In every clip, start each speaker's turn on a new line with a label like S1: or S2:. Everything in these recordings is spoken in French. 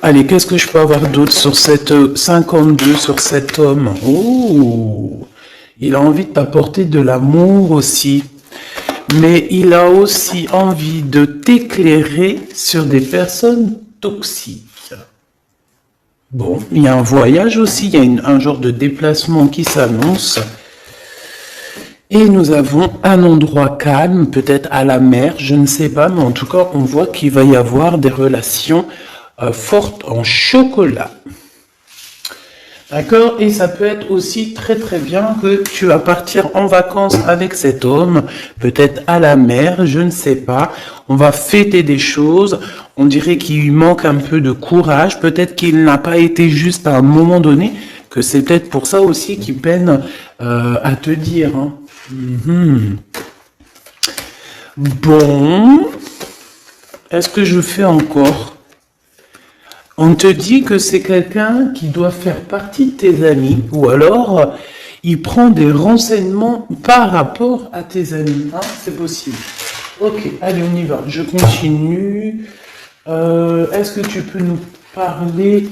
S1: Allez, qu'est-ce que je peux avoir d'autre sur cette 52 sur cet homme? Oh, il a envie de t'apporter de l'amour aussi. Mais il a aussi envie de t'éclairer sur des personnes toxiques. Bon, il y a un voyage aussi, il y a un genre de déplacement qui s'annonce. Et nous avons un endroit calme, peut-être à la mer, je ne sais pas, mais en tout cas, on voit qu'il va y avoir des relations fortes en chocolat. D'accord? Et ça peut être aussi très très bien que tu vas partir en vacances avec cet homme, peut-être à la mer, je ne sais pas. On va fêter des choses, on dirait qu'il lui manque un peu de courage, peut-être qu'il n'a pas été juste à un moment donné, que c'est peut-être pour ça aussi qu'il peine à te dire. Hein. Bon, est-ce que je fais encore? On te dit que c'est quelqu'un qui doit faire partie de tes amis, ou alors il prend des renseignements par rapport à tes amis. Hein, c'est possible. Ok, allez, on y va. Je continue. Est-ce que tu peux nous parler?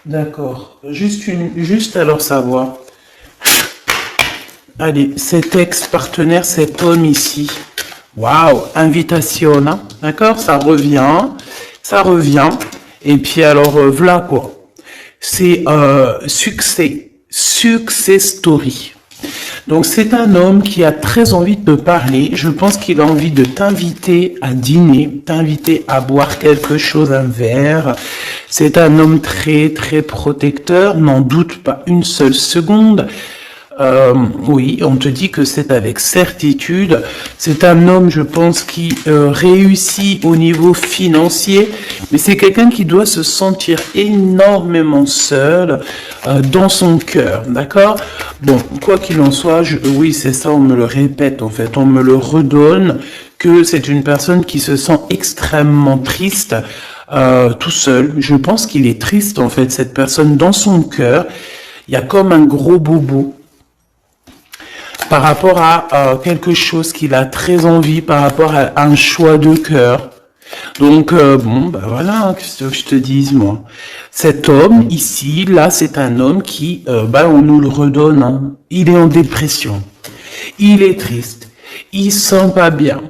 S1: D'accord. Juste alors savoir. Allez, cet ex-partenaire, cet homme ici. Waouh, invitation, hein? D'accord, ça revient. Et puis alors, voilà quoi. C'est success story. Donc c'est un homme qui a très envie de te parler. Je pense qu'il a envie de t'inviter à dîner, t'inviter à boire quelque chose, un verre. C'est un homme très très protecteur, n'en doute pas une seule seconde. Oui, on te dit que c'est avec certitude. C'est un homme, je pense, qui réussit au niveau financier, mais c'est quelqu'un qui doit se sentir énormément seul dans son cœur, d'accord? Bon, quoi qu'il en soit, oui, c'est ça, on me le répète, en fait, on me le redonne, que c'est une personne qui se sent extrêmement triste tout seul. Je pense qu'il est triste, en fait, cette personne dans son cœur. Il y a comme un gros bobo par rapport à quelque chose qu'il a très envie, par rapport à un choix de cœur. Donc, bon, bah voilà, hein, qu'est-ce que je te dise, moi. Cet homme, ici, là, c'est un homme qui, on nous le redonne, hein, il est en dépression. Il est triste. Il sent pas bien.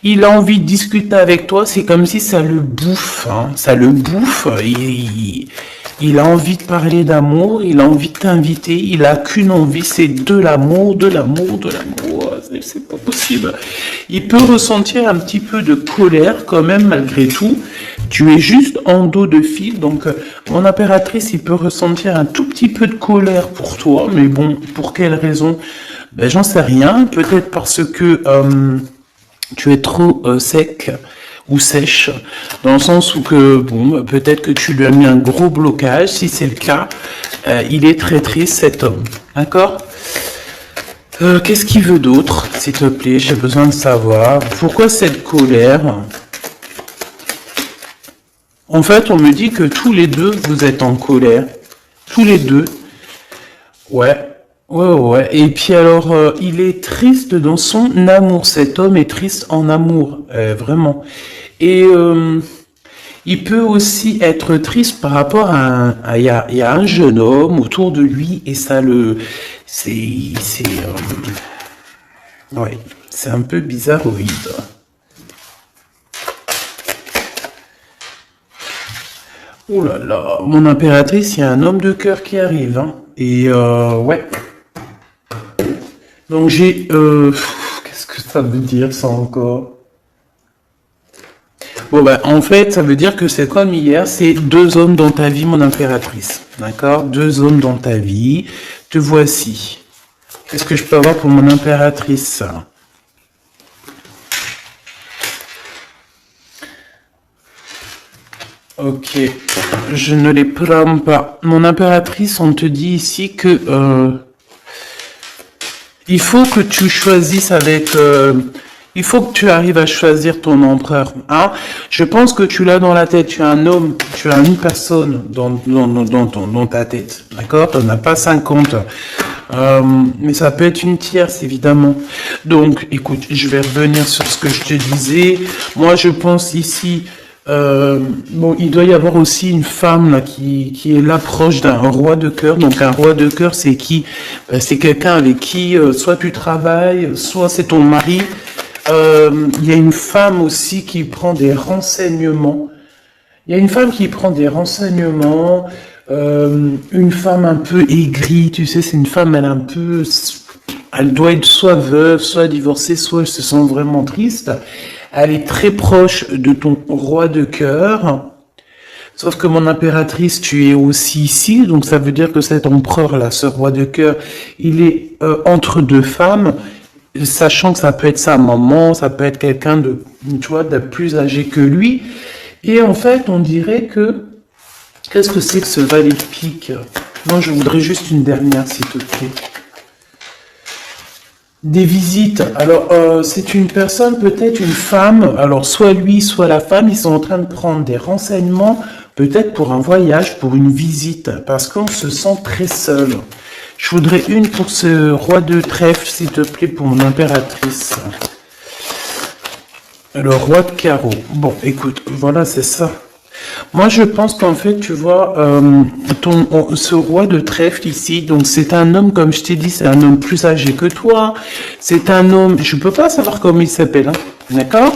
S1: Il a envie de discuter avec toi, c'est comme si ça le bouffe, hein, ça le bouffe. Il a envie de parler d'amour, il a envie de t'inviter, il a qu'une envie, c'est de l'amour, de l'amour, de l'amour. C'est pas possible. Il peut ressentir un petit peu de colère quand même malgré tout. Tu es juste en dos de fil, donc mon impératrice, il peut ressentir un tout petit peu de colère pour toi, mais bon, pour quelle raison? Ben j'en sais rien. Peut-être parce que tu es trop sec ou sèche, dans le sens où que, bon, peut-être que tu lui as mis un gros blocage. Si c'est le cas, il est très triste, cet homme. D'accord? Qu'est-ce qu'il veut d'autre, s'il te plaît? J'ai besoin de savoir. Pourquoi cette colère? En fait, on me dit que tous les deux, vous êtes en colère. Tous les deux. Ouais. Ouais. Et puis alors, il est triste dans son amour. Cet homme est triste en amour, vraiment. Et il peut aussi être triste par rapport à il y a un jeune homme autour de lui et ça ouais, c'est un peu bizarroïde. Ouh là là, mon impératrice, il y a un homme de cœur qui arrive, hein. Et ouais. Donc j'ai... qu'est-ce que ça veut dire ça encore? Bon ben en fait, ça veut dire que c'est comme hier, c'est deux hommes dans ta vie, mon impératrice. D'accord? Deux hommes dans ta vie. Te voici. Qu'est-ce que je peux avoir pour mon impératrice? Ok, je ne les prends pas. Mon impératrice, on te dit ici que il faut que tu choisisses avec... il faut que tu arrives à choisir ton empereur. Hein? Je pense que tu l'as dans la tête. Tu as un homme, tu as une personne dans ta tête. D'accord? Tu n'en as pas 50. Mais ça peut être une tierce, évidemment. Donc, écoute, je vais revenir sur ce que je te disais. Moi, je pense ici Bon, il doit y avoir aussi une femme là qui est là proche d'un roi de cœur. Donc un roi de cœur, c'est qui? C'est quelqu'un avec qui soit tu travailles, soit c'est ton mari. Il y a une femme aussi qui prend des renseignements. Il y a une femme qui prend des renseignements. Une femme un peu aigrie, tu sais, c'est une femme, elle est un peu, elle doit être soit veuve, soit divorcée, soit elle se sent vraiment triste. Elle est très proche de ton roi de cœur. Sauf que mon impératrice, tu es aussi ici, donc ça veut dire que cet empereur-là, ce roi de cœur, il est entre deux femmes, sachant que ça peut être sa maman, ça peut être quelqu'un de, tu vois, de plus âgé que lui. Et en fait, on dirait que, qu'est-ce que c'est que ce valet de pique? Moi, je voudrais juste une dernière, s'il te plaît. Des visites. Alors, c'est une personne, peut-être une femme. Alors, soit lui, soit la femme, ils sont en train de prendre des renseignements, peut-être pour un voyage, pour une visite, parce qu'on se sent très seul. Je voudrais une pour ce roi de trèfle, s'il te plaît, pour mon impératrice. Le roi de carreau. Bon, écoute, voilà, c'est ça. Moi, je pense qu'en fait, tu vois, ce roi de trèfle ici, donc c'est un homme, comme je t'ai dit, c'est un homme plus âgé que toi. C'est un homme, je peux pas savoir comment il s'appelle, hein, d'accord?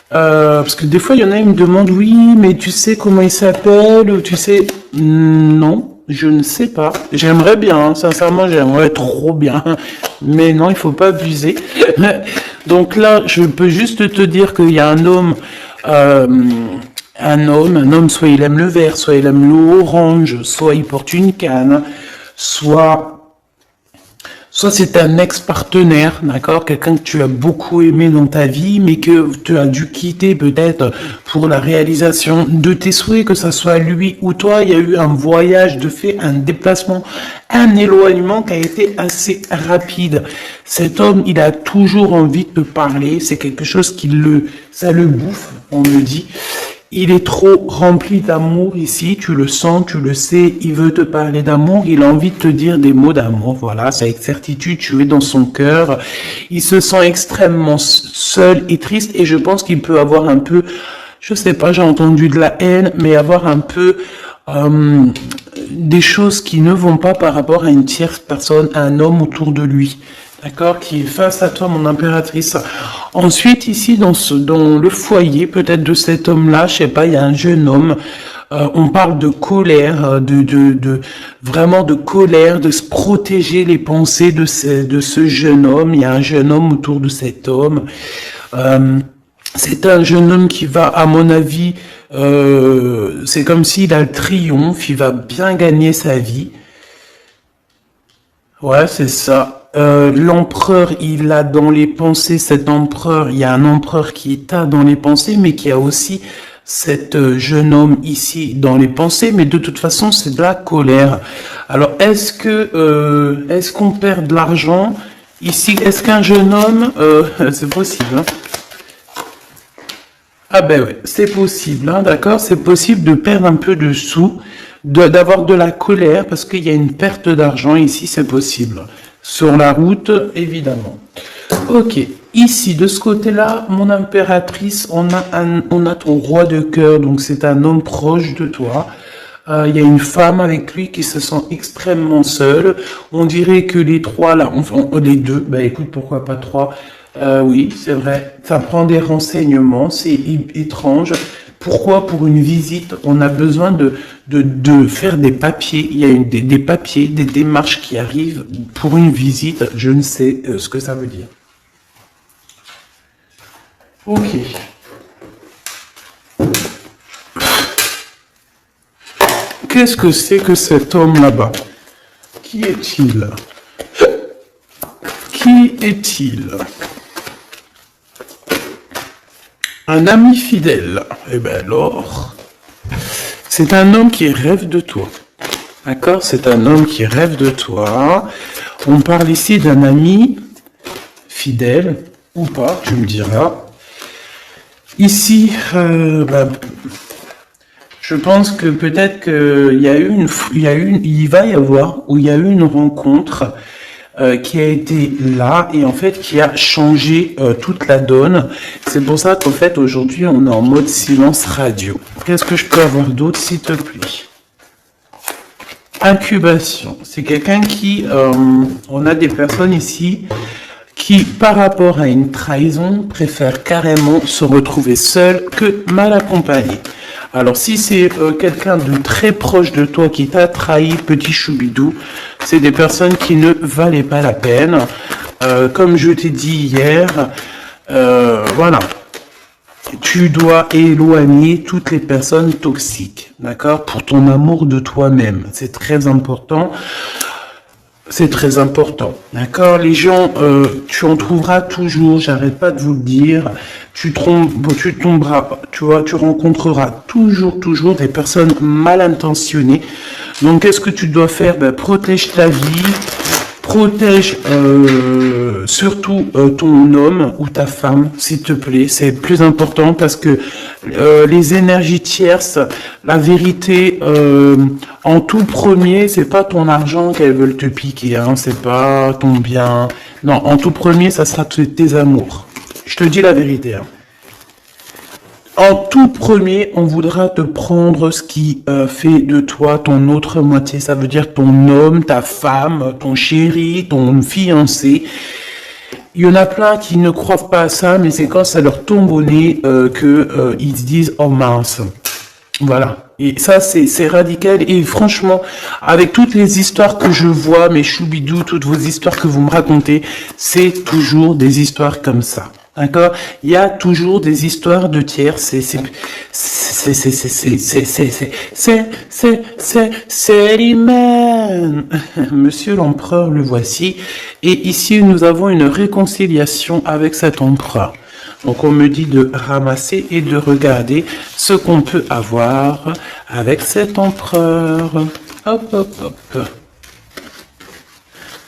S1: Parce que des fois, il y en a, ils me demandent, oui, mais tu sais comment il s'appelle, ou tu sais, non, je ne sais pas. J'aimerais bien, hein, sincèrement, j'aimerais trop bien, mais non, il faut pas abuser. Donc là, je peux juste te dire qu'il y a un homme, un homme, soit il aime le vert, soit il aime l'orange, soit il porte une canne, soit c'est un ex-partenaire, d'accord, quelqu'un que tu as beaucoup aimé dans ta vie, mais que tu as dû quitter peut-être pour la réalisation de tes souhaits, que ça soit lui ou toi, il y a eu un voyage de fait, un déplacement, un éloignement qui a été assez rapide. Cet homme, il a toujours envie de te parler, c'est quelque chose ça le bouffe, on le dit. Il est trop rempli d'amour ici, tu le sens, tu le sais, il veut te parler d'amour, il a envie de te dire des mots d'amour, voilà, c'est avec certitude, tu es dans son cœur. Il se sent extrêmement seul et triste et je pense qu'il peut avoir un peu, je sais pas, j'ai entendu de la haine, mais avoir un peu des choses qui ne vont pas par rapport à une tierce personne, à un homme autour de lui. D'accord, qui est face à toi, mon impératrice. Ensuite, ici, dans le foyer, peut-être de cet homme-là, je sais pas, il y a un jeune homme. On parle de colère, vraiment de colère, de se protéger les pensées de ce jeune homme. Il y a un jeune homme autour de cet homme. C'est un jeune homme qui va, à mon avis, c'est comme s'il a le triomphe, il va bien gagner sa vie. Ouais, c'est ça. L'empereur, il a dans les pensées, cet empereur, il y a un empereur qui est dans les pensées, mais qui a aussi cet jeune homme ici dans les pensées, mais de toute façon, c'est de la colère. Alors, est-ce qu'on perd de l'argent ici? Est-ce qu'un jeune homme, c'est possible, hein? Ah ben ouais, c'est possible, hein, d'accord? C'est possible de perdre un peu de sous, d'avoir de la colère, parce qu'il y a une perte d'argent ici, c'est possible. Sur la route, évidemment. Ok, ici, de ce côté-là, mon impératrice, on a ton roi de cœur, donc c'est un homme proche de toi. Il y a une femme avec lui qui se sent extrêmement seule. On dirait que les trois là, enfin les deux, bah écoute, pourquoi pas trois? Oui, c'est vrai. Ça prend des renseignements, c'est étrange. Pourquoi pour une visite, on a besoin de faire des papiers? Il y a des papiers, des démarches qui arrivent pour une visite. Je ne sais ce que ça veut dire. Ok. Qu'est-ce que c'est que cet homme là-bas? Qui est-il? Qui est-il? Un ami fidèle. Eh bien alors, c'est un homme qui rêve de toi. D'accord? C'est un homme qui rêve de toi. On parle ici d'un ami fidèle, ou pas, tu me diras. Ici, je pense que peut-être qu'il y a eu il va y avoir, ou il y a eu une rencontre qui a été là et en fait qui a changé toute la donne. C'est pour ça qu'en fait aujourd'hui on est en mode silence radio. Qu'est-ce que je peux avoir d'autre s'il te plaît? Incubation. C'est quelqu'un qui... on a des personnes ici qui, par rapport à une trahison, préfèrent carrément se retrouver seul que mal accompagné. Alors, si c'est quelqu'un de très proche de toi qui t'a trahi, petit choubidou, c'est des personnes qui ne valaient pas la peine. Comme je t'ai dit hier, voilà. Tu dois éloigner toutes les personnes toxiques, d'accord? Pour ton amour de toi-même. C'est très important. C'est très important, d'accord? Les gens, tu en trouveras toujours, j'arrête pas de vous le dire, tu tomberas, tu vois, tu rencontreras toujours des personnes mal intentionnées. Donc, qu'est-ce que tu dois faire? Ben, protège ta vie, protège surtout ton homme ou ta femme, s'il te plaît. C'est le plus important parce que les énergies tierces, la vérité, en tout premier, c'est pas ton argent qu'elles veulent te piquer, hein, c'est pas ton bien. Non, en tout premier, ça sera tes amours. Je te dis la vérité. Hein. En tout premier, on voudra te prendre ce qui fait de toi ton autre moitié. Ça veut dire ton homme, ta femme, ton chéri, ton fiancé. Il y en a plein qui ne croient pas à ça, mais c'est quand ça leur tombe au nez que ils se disent « Oh mince !» Voilà. Et ça, c'est radical. Et franchement, avec toutes les histoires que je vois, mes choubidous, toutes vos histoires que vous me racontez, c'est toujours des histoires comme ça. D'accord? Il y a toujours des histoires de tiers. C'est l'humain. Monsieur l'empereur, le voici. Et ici, nous avons une réconciliation avec cet empereur. Donc, on me dit de ramasser et de regarder ce qu'on peut avoir avec cet empereur. Hop, hop, hop.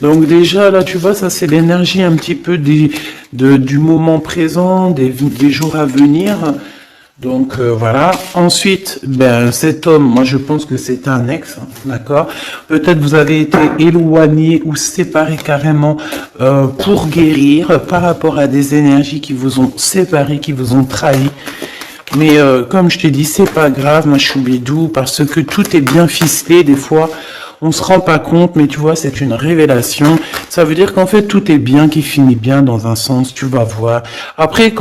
S1: Donc déjà, là, tu vois, ça, c'est l'énergie un petit peu du moment présent, des jours à venir. Donc, voilà. Ensuite, ben, cet homme, moi, je pense que c'est un ex, hein, d'accord? Peut-être vous avez été éloigné ou séparé carrément pour guérir par rapport à des énergies qui vous ont séparé, qui vous ont trahi. Mais comme je t'ai dit, c'est pas grave, ma choubidou, parce que tout est bien ficelé, des fois... On se rend pas compte, mais tu vois, c'est une révélation. Ça veut dire qu'en fait, tout est bien qui finit bien dans un sens, tu vas voir. Après,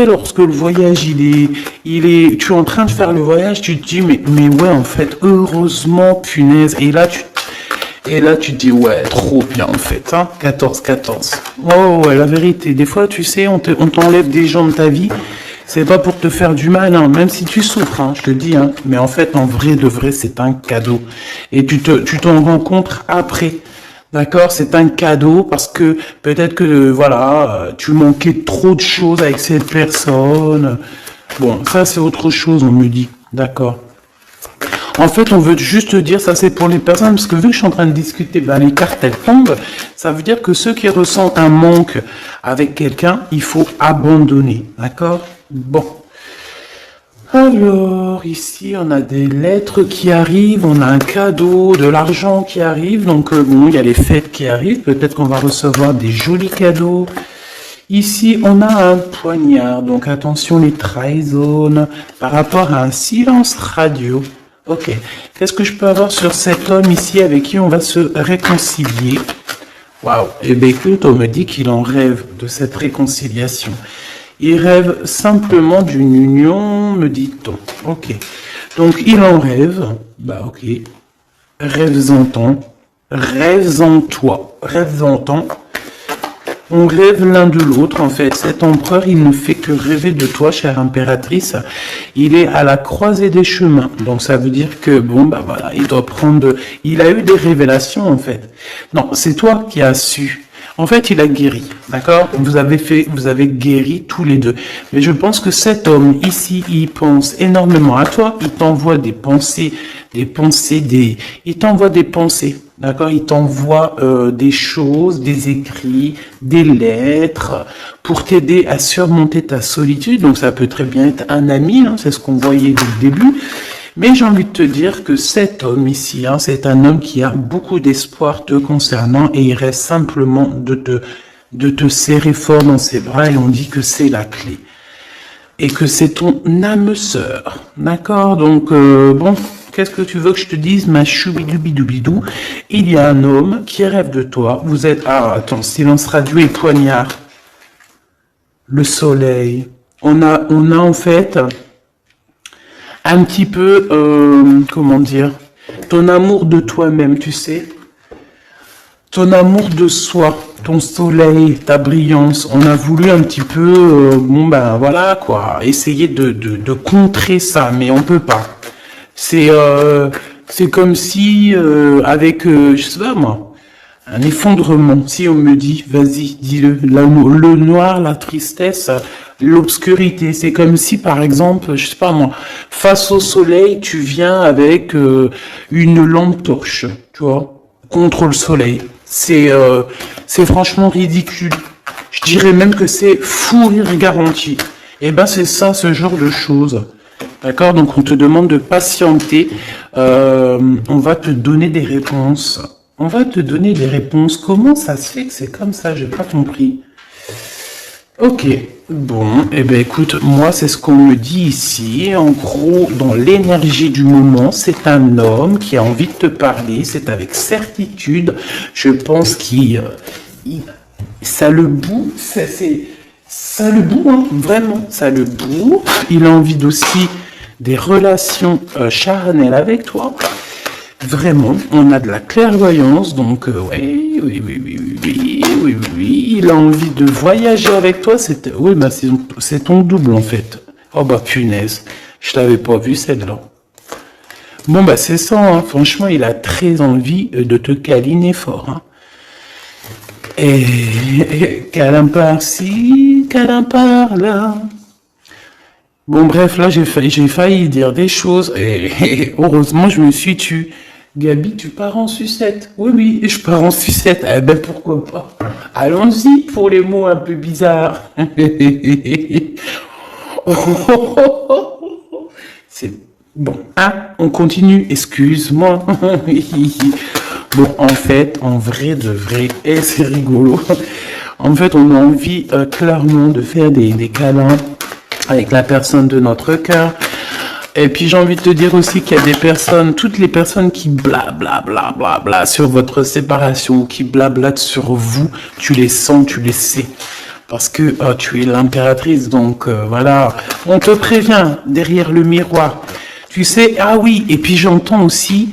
S1: lorsque le voyage, tu es en train de faire le voyage, tu te dis, mais ouais, en fait, heureusement, punaise. Et là, tu te dis, ouais, trop bien, en fait, hein, 14-14. Oh, ouais, la vérité. Des fois, tu sais, on t'enlève des gens de ta vie. C'est pas pour te faire du mal, hein, même si tu souffres, hein, je te dis, hein. Mais en fait, en vrai de vrai, c'est un cadeau. Et tu t'en rencontres après. D'accord? C'est un cadeau parce que peut-être que, voilà, tu manquais trop de choses avec cette personne. Bon, ça, c'est autre chose, on me dit. D'accord? En fait, on veut juste te dire, ça c'est pour les personnes, parce que vu que je suis en train de discuter, ben, les cartes elles tombent, ça veut dire que ceux qui ressentent un manque avec quelqu'un, il faut abandonner, d'accord? Bon. Alors, ici, on a des lettres qui arrivent, on a un cadeau, de l'argent qui arrive, donc bon, il y a les fêtes qui arrivent, peut-être qu'on va recevoir des jolis cadeaux. Ici, on a un poignard, donc attention les trahisons, par rapport à un silence radio. Ok, qu'est-ce que je peux avoir sur cet homme ici avec qui on va se réconcilier? Waouh, eh bien écoute, on me dit qu'il en rêve de cette réconciliation. Il rêve simplement d'une union, me dit-on. Ok, donc il en rêve, bah ok, rêves-en-toi, rêves-en-toi. On rêve l'un de l'autre, en fait. Cet empereur, il ne fait que rêver de toi, chère impératrice. Il est à la croisée des chemins. Donc, ça veut dire que, bon, bah voilà, il a eu des révélations, en fait. Non, c'est toi qui as su. En fait, il a guéri, d'accord? Vous avez guéri tous les deux. Mais je pense que cet homme, ici, il pense énormément à toi. Il t'envoie des pensées, il t'envoie des pensées. D'accord, il t'envoie des choses, des écrits, des lettres pour t'aider à surmonter ta solitude. Donc ça peut très bien être un ami, hein, c'est ce qu'on voyait dès le début. Mais j'ai envie de te dire que cet homme ici, hein, c'est un homme qui a beaucoup d'espoir te concernant et il reste simplement de te serrer fort dans ses bras et on dit que c'est la clé. Et que c'est ton âme sœur. D'accord? Donc, bon, qu'est-ce que tu veux que je te dise, ma choubidoubidou? Il y a un homme qui rêve de toi. Vous êtes... Ah, attends, silence radio et poignard. Le soleil. On a en fait un petit peu, comment dire, ton amour de toi-même, tu sais. Ton amour de soi, ton soleil, ta brillance. On a voulu un petit peu, bon ben voilà quoi, essayer de contrer ça, mais on peut pas. C'est comme si avec, je sais pas moi, un effondrement. Si on me dit, vas-y, dis-le, le noir, la tristesse, l'obscurité. C'est comme si, par exemple, je sais pas moi, face au soleil, tu viens avec une lampe torche, tu vois, contre le soleil. C'est franchement ridicule. Je dirais même que c'est fou rire garanti. Et ben c'est ça, ce genre de choses. D'accord? Donc on te demande de patienter. On va te donner des réponses. On va te donner des réponses. Comment ça se fait que c'est comme ça? J'ai pas compris. Ok, bon, eh ben écoute, moi c'est ce qu'on me dit ici. En gros, dans l'énergie du moment, c'est un homme qui a envie de te parler. C'est avec certitude. Je pense ça le boue. Ça le boue, hein, vraiment, ça le boue. Il a envie aussi des relations charnelles avec toi. Vraiment, on a de la clairvoyance, donc oui, il a envie de voyager avec toi, oui, bah, c'est ton double en fait. Oh bah punaise, je t'avais pas vu celle-là. Bon bah c'est ça, hein. Franchement, il a très envie de te câliner fort. Hein. Et câlin par-ci, câlin par-là. Bon bref, là j'ai failli dire des choses et heureusement je me suis tué. Gabi, tu pars en sucette? Oui, je pars en sucette. Eh ben pourquoi pas? Allons-y pour les mots un peu bizarres. C'est bon. Ah, on continue. Excuse-moi. Bon, en fait, en vrai de vrai, et c'est rigolo. En fait, on a envie clairement de faire des câlins avec la personne de notre cœur. Et puis j'ai envie de te dire aussi qu'il y a des personnes, toutes les personnes qui blablabla sur votre séparation, qui blablatent sur vous, tu les sens, tu les sais. Parce que tu es l'impératrice, donc voilà, on te prévient derrière le miroir. Tu sais, ah oui, et puis j'entends aussi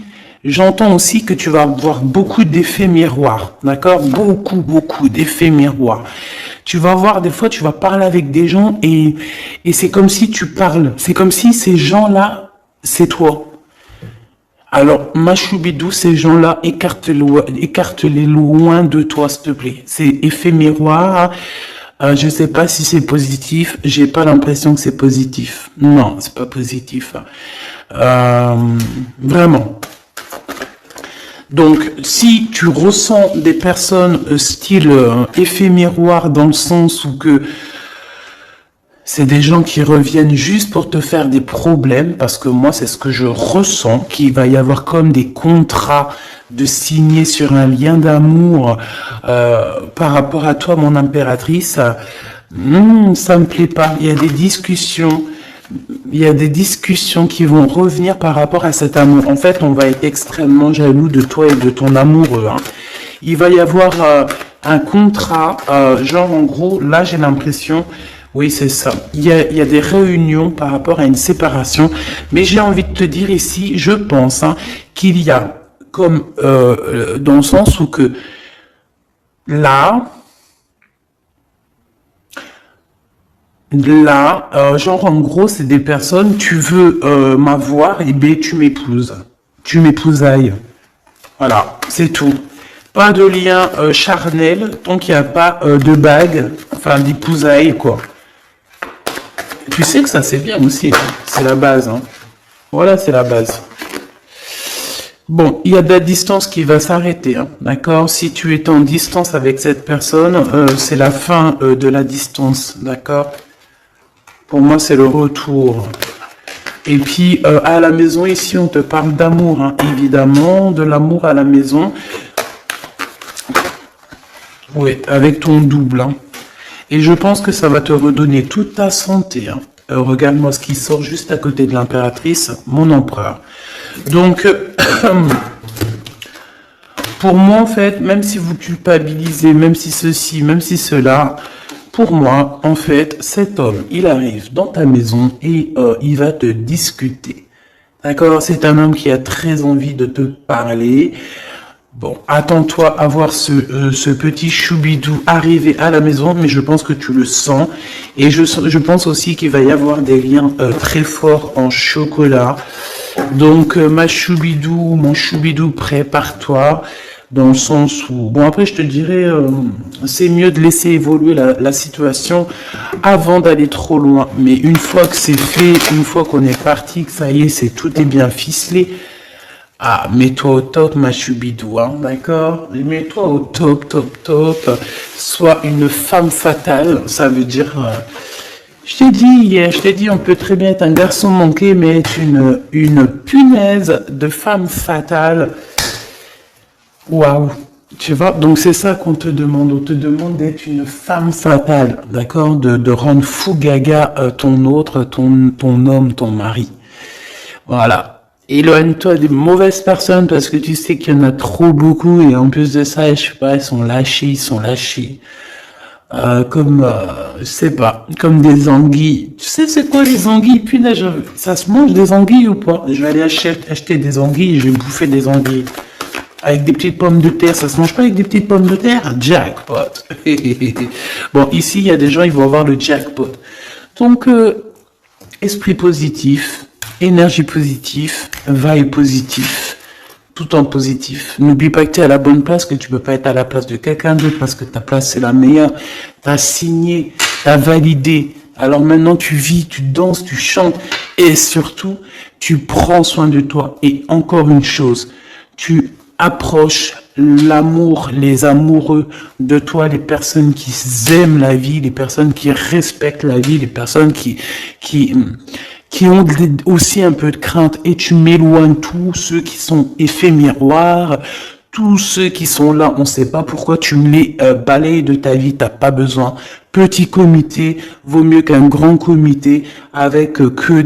S1: que tu vas avoir beaucoup d'effets miroirs, d'accord? Beaucoup d'effets miroirs. Tu vas voir, des fois, tu vas parler avec des gens et c'est comme si tu parles. C'est comme si ces gens-là, c'est toi. Alors, ma choubidou, ces gens-là, écarte-les loin de toi, s'il te plaît. C'est effet miroir. Je sais pas si c'est positif. J'ai pas l'impression que c'est positif. Non, c'est pas positif. Vraiment. Donc, si tu ressens des personnes style effet miroir dans le sens où que c'est des gens qui reviennent juste pour te faire des problèmes, parce que moi, c'est ce que je ressens, qu'il va y avoir comme des contrats de signer sur un lien d'amour par rapport à toi, mon impératrice, ça me plaît pas. Il y a des discussions. Il y a des discussions qui vont revenir par rapport à cet amour. En fait, on va être extrêmement jaloux de toi et de ton amoureux. Hein. Il va y avoir un contrat, genre en gros, là j'ai l'impression, oui c'est ça, il y a des réunions par rapport à une séparation, mais j'ai envie de te dire ici, je pense qu'il y a comme, dans le sens où que là, genre en gros, c'est des personnes, tu veux m'avoir, et ben tu m'épouses. Tu m'épousailles. Voilà, c'est tout. Pas de lien charnel, tant qu'il n'y a pas de bague, enfin d'épousailles, quoi. Tu sais que ça c'est bien aussi, hein. C'est la base. Hein. Voilà, c'est la base. Bon, il y a de la distance qui va s'arrêter, hein, d'accord? Si tu es en distance avec cette personne, c'est la fin de la distance, d'accord? Pour moi, c'est le retour. Et puis, à la maison, ici, on te parle d'amour, hein, évidemment, de l'amour à la maison. Oui, avec ton double. Hein. Et je pense que ça va te redonner toute ta santé. Hein. Regarde-moi ce qui sort juste à côté de l'impératrice, mon empereur. Donc, pour moi, en fait, même si vous culpabilisez, même si ceci, même si cela, pour moi, en fait, cet homme, il arrive dans ta maison et il va te discuter. D'accord? C'est un homme qui a très envie de te parler. Bon, attends-toi à voir ce petit choubidou arriver à la maison, mais je pense que tu le sens. Et je pense aussi qu'il va y avoir des liens très forts en chocolat. Donc, ma choubidou, mon choubidou, prépare-toi. Dans le sens où... Bon, après, je te dirais, c'est mieux de laisser évoluer la situation avant d'aller trop loin. Mais une fois que c'est fait, une fois qu'on est parti, que ça y est, tout est bien ficelé, ah, mets-toi au top, ma choubidou, hein, d'accord? Mets-toi au top, top, top. Sois une femme fatale, ça veut dire... je t'ai dit hier, on peut très bien être un garçon manqué, mais être une punaise de femme fatale. Waouh, tu vois, donc c'est ça qu'on te demande. On te demande d'être une femme fatale, d'accord? De rendre fou gaga ton autre, ton homme, ton mari. Voilà. Éloigne-toi des mauvaises personnes parce que tu sais qu'il y en a trop beaucoup et en plus de ça, je sais pas, ils sont lâchés. Je sais pas, comme des anguilles. Tu sais c'est quoi les anguilles? Punaise, ça se mange des anguilles ou pas? Je vais aller acheter des anguilles et je vais bouffer des anguilles. Avec des petites pommes de terre, ça se mange pas avec des petites pommes de terre? Jackpot. Bon, ici, il y a des gens, ils vont avoir le jackpot. Donc, esprit positif, énergie positive, vibe positif, tout en positif. N'oublie pas que tu es à la bonne place, que tu peux pas être à la place de quelqu'un d'autre parce que ta place c'est la meilleure. Tu as signé, tu as validé. Alors maintenant tu vis, tu danses, tu chantes et surtout tu prends soin de toi. Et encore une chose, tu approches l'amour, les amoureux de toi, les personnes qui aiment la vie, les personnes qui respectent la vie, les personnes qui ont aussi un peu de crainte, et tu m'éloignes tous ceux qui sont effets miroirs, tous ceux qui sont là, on ne sait pas pourquoi, tu me les balayes de ta vie, t'as pas besoin. Petit comité vaut mieux qu'un grand comité avec que